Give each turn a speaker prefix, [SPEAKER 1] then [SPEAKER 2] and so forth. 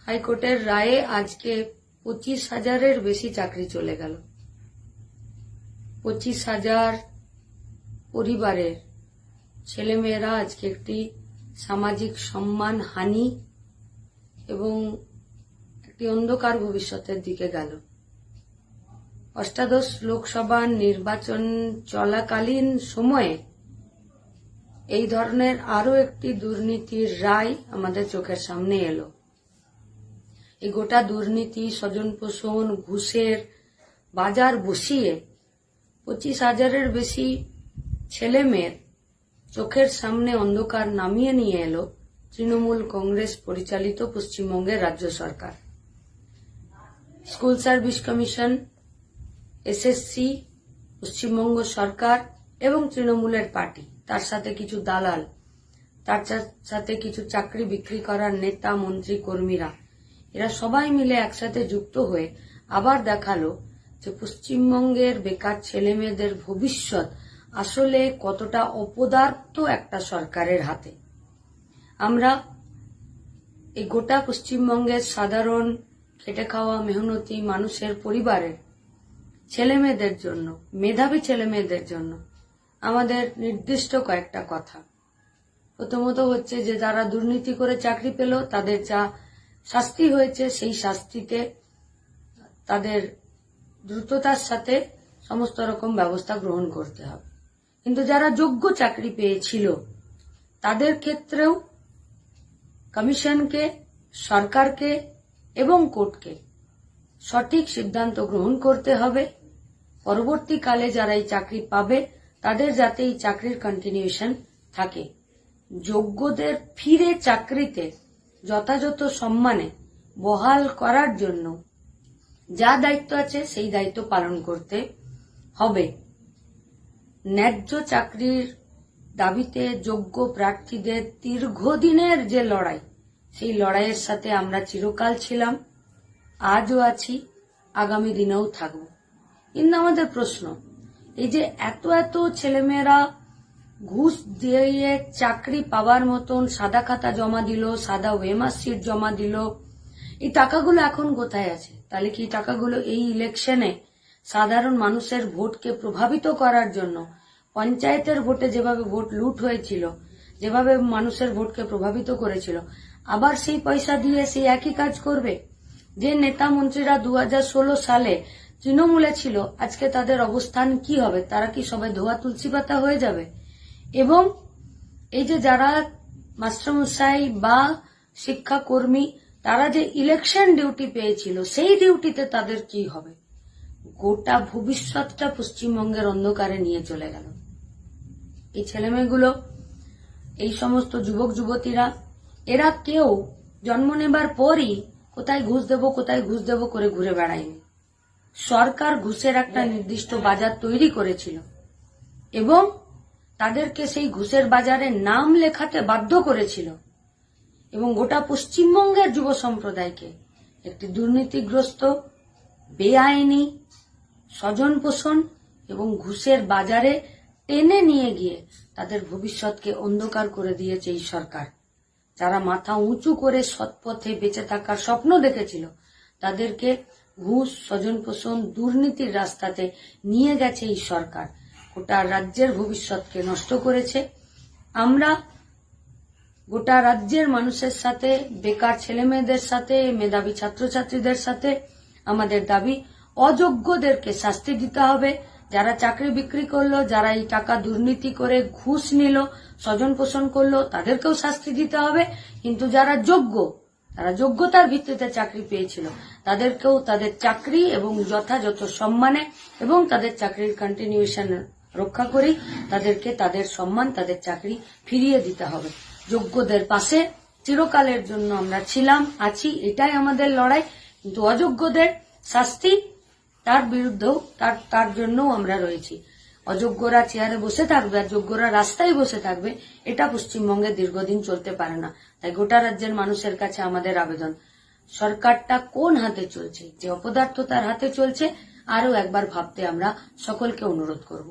[SPEAKER 1] হাইকোর্টের রায়ে আজকে 25,000-এর বেশি চাকরি চলে গেল। 25,000 পরিবারের ছেলেমেয়েরা আজকে একটি সামাজিক সম্মান হানি এবং একটি অন্ধকার ভবিষ্যতের দিকে গেল। অষ্টাদশ লোকসভা নির্বাচন চলাকালীন সময়ে এই ধরনের আরো একটি দুর্নীতির রায় আমাদের চোখের সামনে এলো। এই গোটা দুর্নীতি, স্বজনপোষণ, ঘুষের বাজার বসিয়ে 25,000-এর বেশি ছেলে মেয়ের চোখের সামনে অন্ধকার নামিয়ে নিয়ে এলো তৃণমূল কংগ্রেস পরিচালিত পশ্চিমবঙ্গের রাজ্য সরকার। School service commission, SSC, Paschimbanga সরকার এবং তৃণমূলের পার্টি, তার সাথে কিছু দালাল, তার সাথে কিছু চাকরি বিক্রি করার নেতা, মন্ত্রী, কর্মীরা, এরা সবাই মিলে একসাথে যুক্ত হয়ে আবার দেখালো যে পশ্চিমবঙ্গের বেকার ছেলে মেয়েদের ভবিষ্যৎ আসলে কতটা অপদার্থ একটা সরকারের হাতে। আমরা এই গোটা পশ্চিমবঙ্গের সাধারণ খেটে খাওয়া মেহনতি মানুষের পরিবারের ছেলে মেয়েদের জন্য, মেধাবী ছেলে মেয়েদের জন্য আমাদের নির্দিষ্ট কয়েকটা কথা। প্রথমত হচ্ছে যে যারা দুর্নীতি করে চাকরি পেল তাদের যা শাস্তি হয়েছে সেই শাস্তিতে তাদের দ্রুততার সাথে সমস্ত রকম ব্যবস্থা গ্রহণ করতে হবে। কিন্তু যারা যোগ্য চাকরি পেয়েছিল তাদের ক্ষেত্রেও কমিশনকে, সরকারকে এবং কোর্টকে সঠিক সিদ্ধান্ত গ্রহণ করতে হবে। পরবর্তীকালে যারা এই চাকরি পাবে তাদের যাতে এই চাকরির কন্টিনিউশন থাকে। যোগ্যদের ফিরে চাকরিতে যথাযথ সম্মানে বহাল করার জন্য যা দায়িত্ব আছে সেই দায়িত্ব পালন করতে হবে। ন্যায্য চাকরির দাবিতে যোগ্য প্রার্থীদের দীর্ঘদিনের যে লড়াই, সেই লড়াইয়ের সাথে আমরা চিরকাল ছিলাম, আজও আছি, আগামী দিনেও থাকব। কিন্তু আমাদের প্রশ্ন, এই যে এত এত ছেলেমেয়েরা ঘুষ দিয়ে চাকরি পাওয়ার মতন সাদা খাতা জমা দিল, সাদা ওয়েমার্কশিট জমা দিল, এই টাকাগুলো এখন কোথায় আছে? তাহলে কি টাকাগুলো এই ইলেকশনে সাধারণ মানুষের ভোটকে প্রভাবিত করার জন্য, পঞ্চায়েতের ভোটে যেভাবে ভোট লুট হয়েছিল, যেভাবে মানুষের ভোটকে প্রভাবিত করেছিল, আবার সেই পয়সা দিয়ে সেই একই কাজ করবে? যে নেতা মন্ত্রীরা 2016 সালে তৃণমূলে ছিল, আজকে তাদের অবস্থান কি হবে? তারা কি সবাই ধোয়া তুলসী পাতা হয়ে যাবে? এবং এই যে যারা মাস্টারমশাই বা শিক্ষাকর্মী, তারা যে ইলেকশন ডিউটি পেয়েছিল সেই ডিউটিতে তাদের কি হবে? গোটা ভবিষ্যৎটা পশ্চিমবঙ্গের অন্ধকারে নিয়ে চলে গেল। এই ছেলেমেয়েগুলো, এই সমস্ত যুবক যুবতীরা, এরা কেউ জন্ম নেবার পরই কোথায় ঘুষ দেব করে ঘুরে বেড়ায়নি। সরকার ঘুষের একটা নির্দিষ্ট বাজার তৈরি করেছিল এবং তাদেরকে সেই ঘুষের বাজারে নাম লেখাতে বাধ্য করেছিল এবং গোটা পশ্চিমবঙ্গের যুব সম্প্রদায়কে একটি দুর্নীতিগ্রস্ত, বেআইনি স্বজন পোষণ এবং ঘুষের বাজারে টেনে নিয়ে গিয়ে তাদের ভবিষ্যৎকে অন্ধকার করে দিয়েছে এই সরকার। যারা মাথা উঁচু করে সৎপথে বেঁচে থাকার স্বপ্ন দেখেছিল তাদেরকে ঘুষ, স্বজন পোষণ, দুর্নীতির রাস্তাতে নিয়ে গেছে এই সরকার। গোটা রাজ্যের ভবিষ্যৎকে নষ্ট করেছে। আমরা গোটা রাজ্যের মানুষের সাথে, বেকার ছেলে মেয়েদের সাথে, মেধাবী ছাত্রছাত্রীদের সাথে আমাদের দাবি, অযোগ্যদেরকে শাস্তি দিতে হবে। যারা চাকরি বিক্রি করলো, যারা এই টাকা দুর্নীতি করে ঘুষ নিল, স্বজন পোষণ করলো, তাদেরকেও শাস্তি দিতে হবে। কিন্তু যারা যোগ্য, তারা যোগ্যতার ভিত্তিতে চাকরি পেয়েছিল, তাদেরকেও তাদের চাকরি এবং যথাযথ সম্মানে এবং তাদের চাকরির কন্টিনিউশন রক্ষা করেই তাদেরকে তাদের সম্মান, তাদের চাকরি ফিরিয়ে দিতে হবে। যোগ্যদের পাশে চিরকালের জন্য আমরা ছিলাম, আছি, এটাই আমাদের লড়াই। কিন্তু অযোগ্যদের শাস্তি, তার বিরুদ্ধেও তার জন্য আমরা রয়েছি। অযোগ্যরা চেয়ারে বসে থাকবে আর যোগ্যরা রাস্তায় বসে থাকবে, এটা পশ্চিমবঙ্গে দীর্ঘদিন চলতে পারে না। তাই গোটা রাজ্যের মানুষের কাছে আমাদের আবেদন, সরকারটা কোন হাতে চলছে? যে অপদার্থতার হাতে চলছে, আরো একবার ভাবতে আমরা সকলকে অনুরোধ করব।